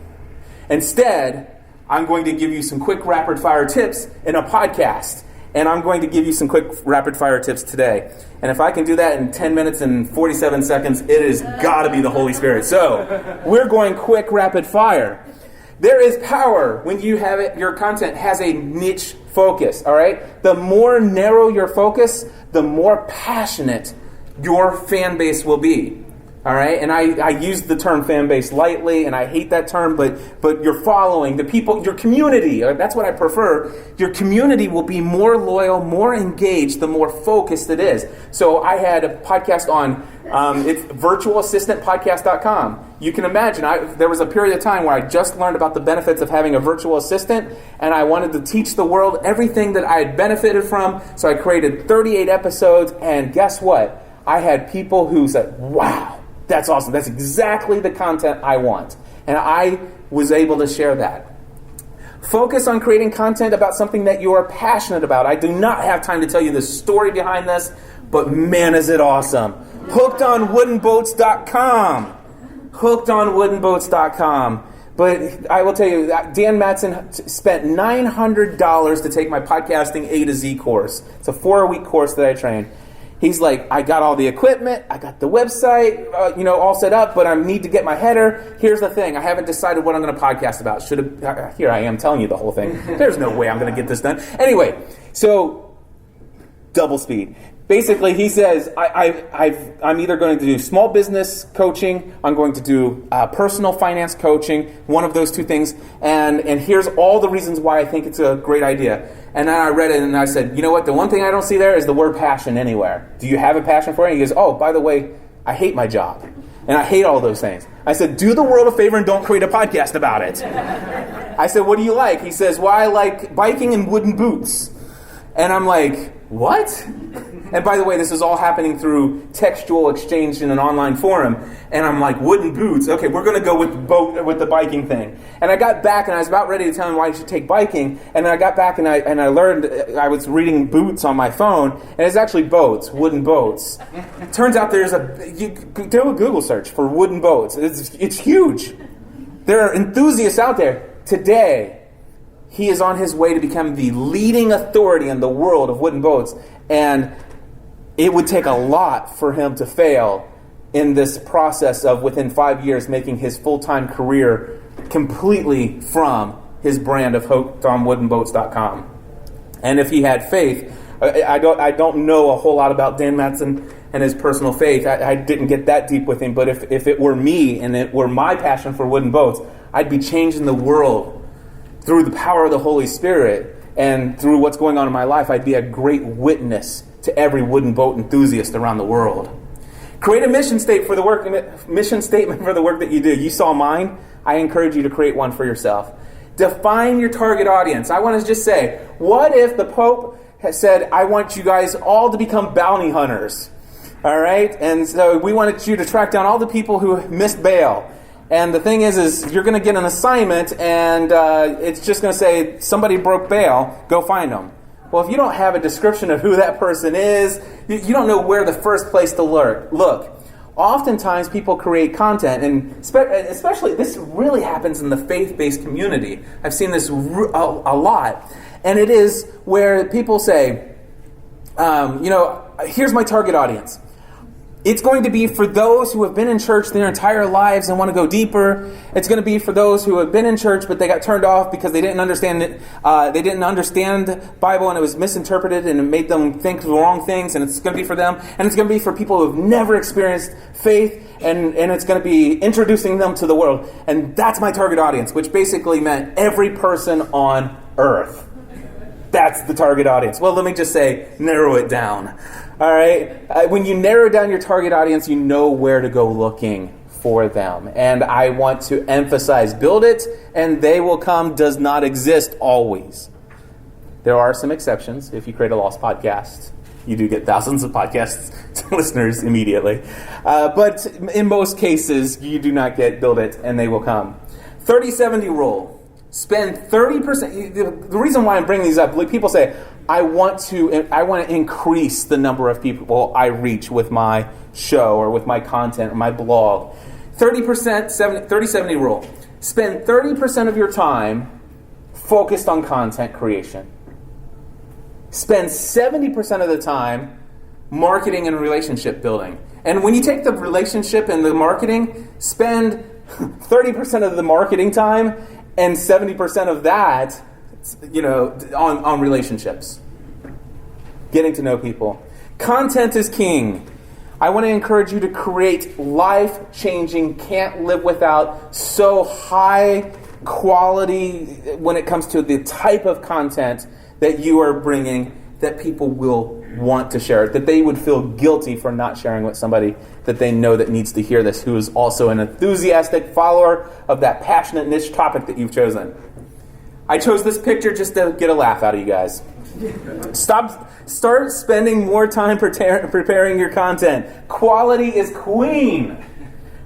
Instead, I'm going to give you some quick rapid-fire tips in a podcast. and I'm going to give you some quick rapid-fire tips today. And if I can do that in 10 minutes and 47 seconds, it has got to be the Holy Spirit. So we're going quick rapid-fire. There is power when you have it. Your content has a niche focus, all right? The more narrow your focus, the more passionate your fan base will be. All right, and I use the term fan base lightly, and I hate that term, but your following, the people, your community, that's what I prefer. Your community will be more loyal, more engaged, the more focused it is. So I had a podcast on, it's virtualassistantpodcast.com. You can imagine, there was a period of time where I just learned about the benefits of having a virtual assistant, and I wanted to teach the world everything that I had benefited from, so I created 38 episodes, and guess what? I had people who said, wow, that's awesome. That's exactly the content I want. And I was able to share that. Focus on creating content about something that you are passionate about. I do not have time to tell you the story behind this, but man, is it awesome. HookedOnWoodenBoats.com. HookedOnWoodenBoats.com. But I will tell you, Dan Matson spent $900 to take my podcasting A to Z course. It's a 4-week course that I trained. He's like, I got all the equipment, I got the website, all set up, but I need to get my header. Here's the thing, I haven't decided what I'm going to podcast about. Here I am telling you the whole thing. There's no way I'm going to get this done. Anyway, so double speed. Basically, he says, I'm either going to do small business coaching, I'm going to do personal finance coaching, one of those two things, and here's all the reasons why I think it's a great idea. And then I read it and I said, you know what, the one thing I don't see there is the word passion anywhere. Do you have a passion for it? And he goes, oh, by the way, I hate my job. And I hate all those things. I said, do the world a favor and don't create a podcast about it. I said, what do you like? He says, well, I like biking and wooden boots. And I'm like, what? And by the way, this is all happening through textual exchange in an online forum. And I'm like, wooden boots. Okay, we're going to go with the biking thing. And I got back, and I was about ready to tell him why you should take biking. And then I got back, and I learned, I was reading boots on my phone, and it's actually boats, wooden boats. It turns out you do a Google search for wooden boats. It's huge. There are enthusiasts out there. Today, he is on his way to become the leading authority in the world of wooden boats. And it would take a lot for him to fail in this process of, within 5 years, making his full-time career completely from his brand of HookedOnWoodenBoats.com. And if he had faith, I don't know a whole lot about Dan Matson and his personal faith. I didn't get that deep with him, but if it were me and it were my passion for wooden boats, I'd be changing the world through the power of the Holy Spirit and through what's going on in my life. I'd be a great witness to every wooden boat enthusiast around the world. Create a mission statement for the work that you do. You saw mine. I encourage you to create one for yourself. Define your target audience. I want to just say, what if the Pope has said, I want you guys all to become bounty hunters? All right? And so we wanted you to track down all the people who missed bail. And the thing is you're going to get an assignment, and it's just going to say, somebody broke bail, go find them. Well, if you don't have a description of who that person is, you don't know where the first place to look. Oftentimes, people create content, and especially, this really happens in the faith-based community. I've seen this a lot. And it is where people say, here's my target audience. It's going to be for those who have been in church their entire lives and want to go deeper. It's going to be for those who have been in church, but they got turned off because they didn't understand it. They didn't understand the Bible, and it was misinterpreted, and it made them think the wrong things. And it's going to be for them. And it's going to be for people who have never experienced faith, and it's going to be introducing them to the world. And that's my target audience, which basically meant every person on earth. That's the target audience. Well, let me just say, narrow it down. All right? When you narrow down your target audience, you know where to go looking for them. And I want to emphasize, build it and they will come does not exist always. There are some exceptions. If you create a lost podcast, you do get thousands of podcast listeners immediately. But in most cases, you do not get build it and they will come. 30-70 rule. Spend 30%. The reason why I'm bringing these up, people say, I want to increase the number of people I reach with my show or with my content or my blog. 30-70 rule. Spend 30% of your time focused on content creation. spend 70% of the time marketing and relationship building. And when you take the relationship and the marketing, spend 30% of the marketing time and 70% of that, on relationships. Getting to know people. Content is king. I want to encourage you to create life-changing, can't live without, so high quality when it comes to the type of content that you are bringing that people will want to share it, that they would feel guilty for not sharing with somebody that they know that needs to hear this, who is also an enthusiastic follower of that passionate niche topic that you've chosen. I chose this picture just to get a laugh out of you guys. Start spending more time preparing your content. Quality is queen.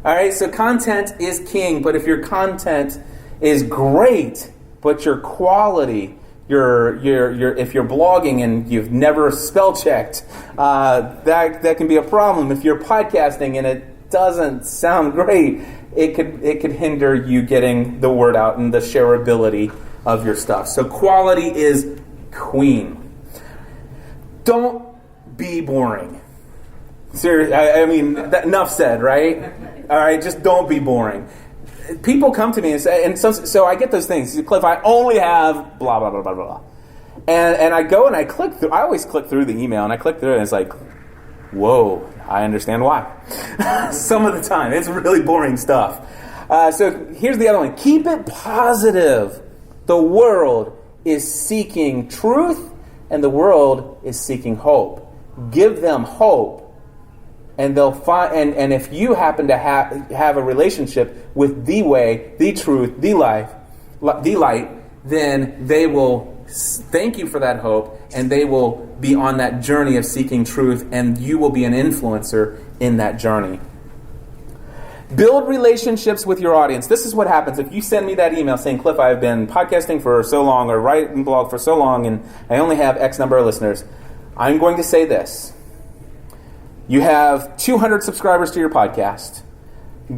All right, so content is king, but if your content is great, but your quality, if you're blogging and you've never spell checked, that can be a problem. If you're podcasting and it doesn't sound great, it could hinder you getting the word out and the shareability of your stuff. So quality is queen. Don't be boring. Seriously, I mean, enough said, right? All right, just don't be boring. People come to me and say, so I get those things. Cliff, I only have blah, blah, blah, blah, blah. And I go and I click through. I always click through the email, and I click through it, and it's like, whoa, I understand why. Some of the time, it's really boring stuff. So here's the other one. Keep it positive. The world is seeking truth, and the world is seeking hope. Give them hope. And they'll find, and if you happen to have a relationship with the way, the truth, the life, the light, then they will thank you for that hope, and they will be on that journey of seeking truth, and you will be an influencer in that journey. Build relationships with your audience. This is what happens if you send me that email saying, Cliff, I've been podcasting for so long or writing blog for so long, and I only have X number of listeners. I'm going to say this. You have 200 subscribers to your podcast.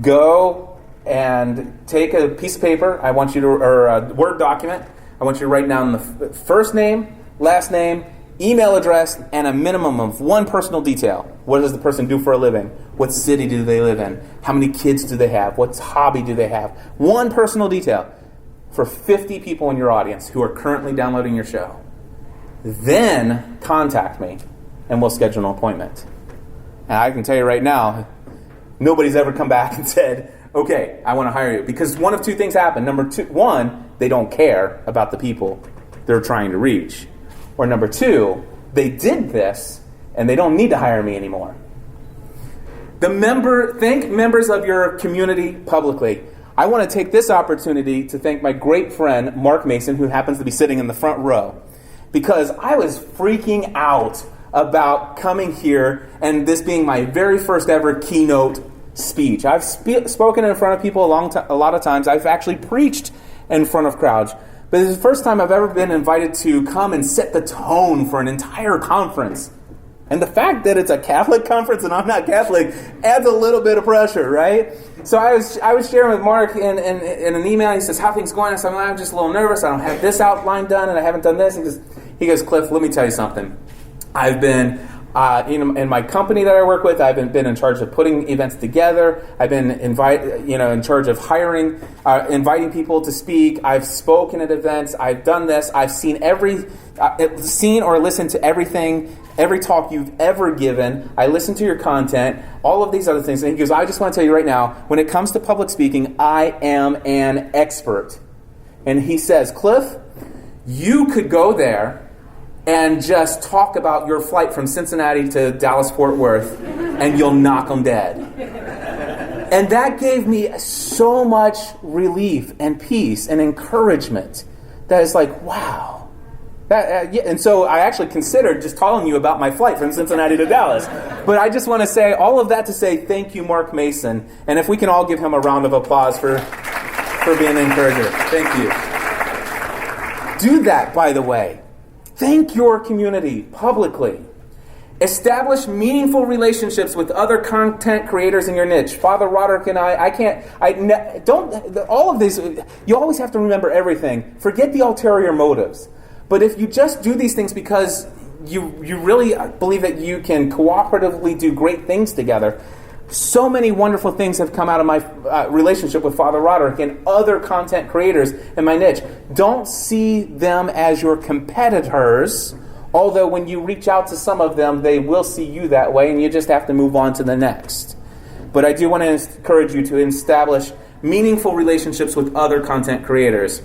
Go and take a piece of paper. I want you to, or a Word document. I want you to write down the first name, last name, email address, and a minimum of one personal detail. What does the person do for a living? What city do they live in? How many kids do they have? What hobby do they have? One personal detail for 50 people in your audience who are currently downloading your show. Then contact me, and we'll schedule an appointment. And I can tell you right now, nobody's ever come back and said, okay, I want to hire you. Because one of two things happen. Number one, they don't care about the people they're trying to reach. Or number two, they did this, and they don't need to hire me anymore. Thank members of your community publicly. I want to take this opportunity to thank my great friend, Mark Mason, who happens to be sitting in the front row. Because I was freaking out about coming here and this being my very first ever keynote speech. I've spoken in front of people a lot of times. I've actually preached in front of crowds. But this is the first time I've ever been invited to come and set the tone for an entire conference. And the fact that it's a Catholic conference and I'm not Catholic adds a little bit of pressure, right? So I was sharing with Mark in an email. He says, how are things going? I said, I'm just a little nervous. I don't have this outline done and I haven't done this. He goes, Cliff, let me tell you something. I've been, in my company that I work with, I've been in charge of putting events together. I've been in charge of hiring, inviting people to speak. I've spoken at events. I've done this. I've seen or listened to everything, every talk you've ever given. I listen to your content, all of these other things. And he goes, I just want to tell you right now, when it comes to public speaking, I am an expert. And he says, Cliff, you could go there and just talk about your flight from Cincinnati to Dallas-Fort Worth, and you'll knock them dead. And that gave me so much relief and peace and encouragement that it's like, wow. And so I actually considered just telling you about my flight from Cincinnati to Dallas. But I just want to say all of that to say thank you, Mark Mason. And if we can all give him a round of applause for being an encourager. Thank you. Do that, by the way. Thank your community publicly. Establish meaningful relationships with other content creators in your niche. Father Roderick and all of these, you always have to remember everything. Forget the ulterior motives. But if you just do these things because you really believe that you can cooperatively do great things together. So many wonderful things have come out of my relationship with Father Roderick and other content creators in my niche. Don't see them as your competitors, although when you reach out to some of them, they will see you that way, and you just have to move on to the next. But I do want to encourage you to establish meaningful relationships with other content creators.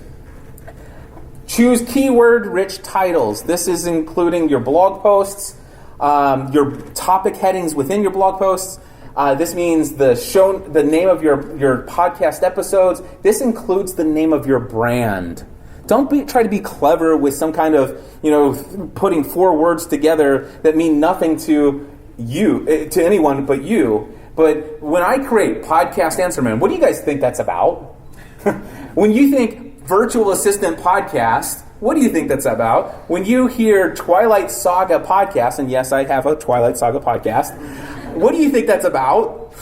Choose keyword-rich titles. This is including your blog posts, your topic headings within your blog posts. This means the name of your podcast episodes. This includes the name of your brand. Don't try to be clever with some kind of, putting 4 words together that mean nothing to you, to anyone but you. But when I create Podcast Answer Man, what do you guys think that's about? When you think Virtual Assistant Podcast, what do you think that's about? When you hear Twilight Saga Podcast, and yes, I have a Twilight Saga podcast, what do you think that's about?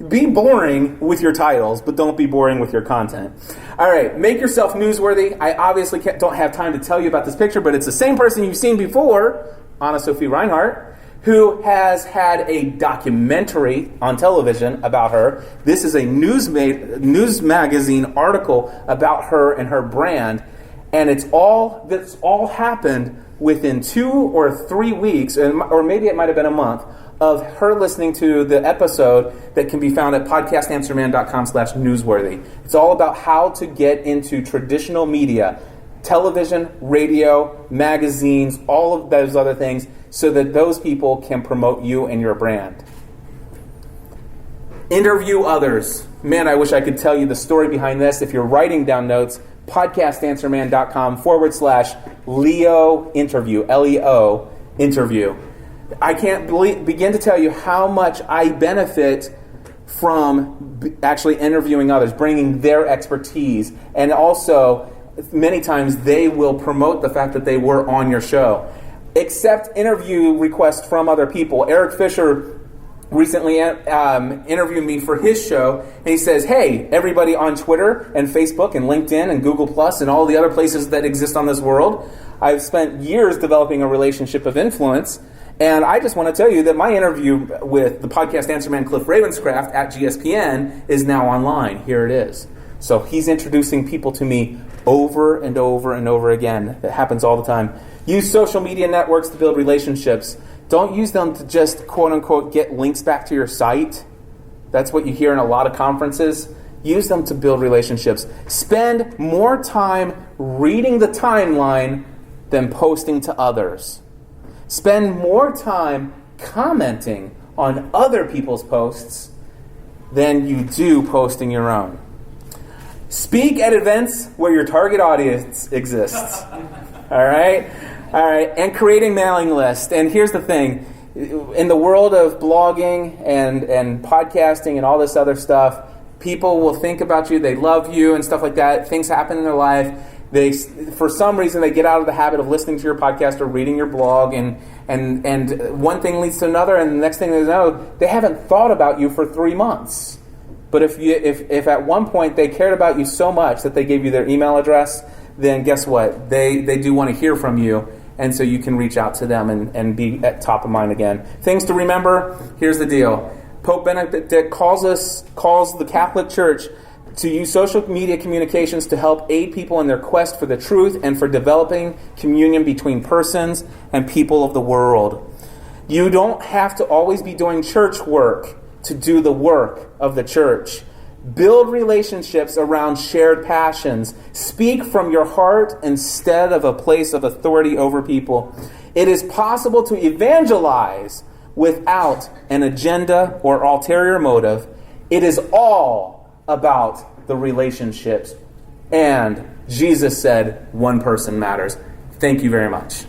Be boring with your titles, but don't be boring with your content. All right, make yourself newsworthy. I obviously don't have time to tell you about this picture, but it's the same person you've seen before, Anna Sophie Reinhardt, who has had a documentary on television about her. This is a news magazine article about her and her brand, and that's all happened within 2 or 3 weeks, or maybe it might have been a month, of her listening to the episode that can be found at podcastanswerman.com/newsworthy. It's all about how to get into traditional media, television, radio, magazines, all of those other things, so that those people can promote you and your brand. Interview others. Man, I wish I could tell you the story behind this. If you're writing down notes, podcastanswerman.com/Leo interview, Leo interview. I can't begin to tell you how much I benefit from actually interviewing others, bringing their expertise, and also many times they will promote the fact that they were on your show. Accept interview requests from other people. Eric Fisher recently interviewed me for his show, and he says, hey, everybody on Twitter and Facebook and LinkedIn and Google Plus and all the other places that exist on this world, I've spent years developing a relationship of influence, and I just want to tell you that my interview with the podcast answer man Cliff Ravenscraft at GSPN is now online. Here it is. So he's introducing people to me over and over and over again. That happens all the time. Use social media networks to build relationships. Don't use them to just, quote-unquote, get links back to your site. That's what you hear in a lot of conferences. Use them to build relationships. Spend more time reading the timeline than posting to others. Spend more time commenting on other people's posts than you do posting your own. Speak at events where your target audience exists. All right? And creating mailing lists. And here's the thing. In the world of blogging and podcasting and all this other stuff, people will think about you, they love you and stuff like that. Things happen in their life. For some reason, they get out of the habit of listening to your podcast or reading your blog, and one thing leads to another, and the next thing they know, they haven't thought about you for 3 months. But if at one point they cared about you so much that they gave you their email address, then guess what? They do want to hear from you, and so you can reach out to them and be at top of mind again. Things to remember, here's the deal. Pope Benedict calls the Catholic Church to use social media communications to help aid people in their quest for the truth and for developing communion between persons and people of the world. You don't have to always be doing church work to do the work of the church. Build relationships around shared passions. Speak from your heart instead of a place of authority over people. It is possible to evangelize without an agenda or ulterior motive. It is all about the relationships. And Jesus said, one person matters. Thank you very much.